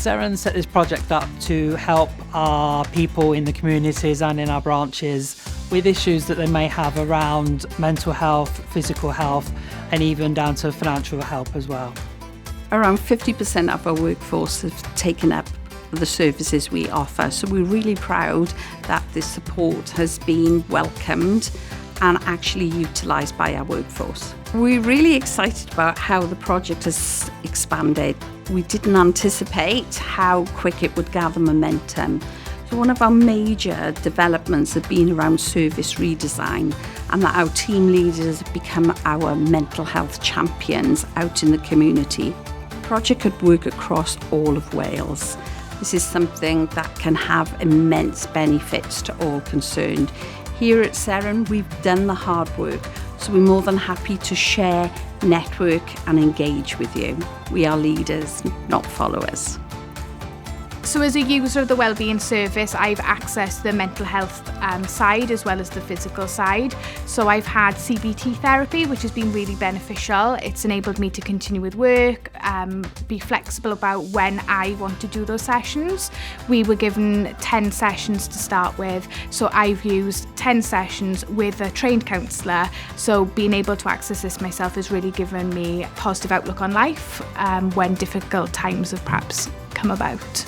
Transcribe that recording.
Seren set this project up to help our people in the communities and in our branches with issues that they may have around mental health, physical health, and even down to financial help as well. Around 50% of our workforce have taken up the services we offer, so we're really proud that this support has been welcomed and actually utilised by our workforce. We're really excited about how the project has expanded. We didn't anticipate how quick it would gather momentum. So one of our major developments have been around service redesign, and that our team leaders have become our mental health champions out in the community. The project could work across all of Wales. This is something that can have immense benefits to all concerned. Here at Seren, we've done the hard work, so we're more than happy to share, network and engage with you. We are leaders, not followers. So as a user of the Wellbeing service, I've accessed the mental health side as well as the physical side. So I've had CBT therapy, which has been really beneficial. It's enabled me to continue with work, be flexible about when I want to do those sessions. We were given 10 sessions to start with, so I've used 10 sessions with a trained counsellor. So being able to access this myself has really given me a positive outlook on life when difficult times have perhaps come about.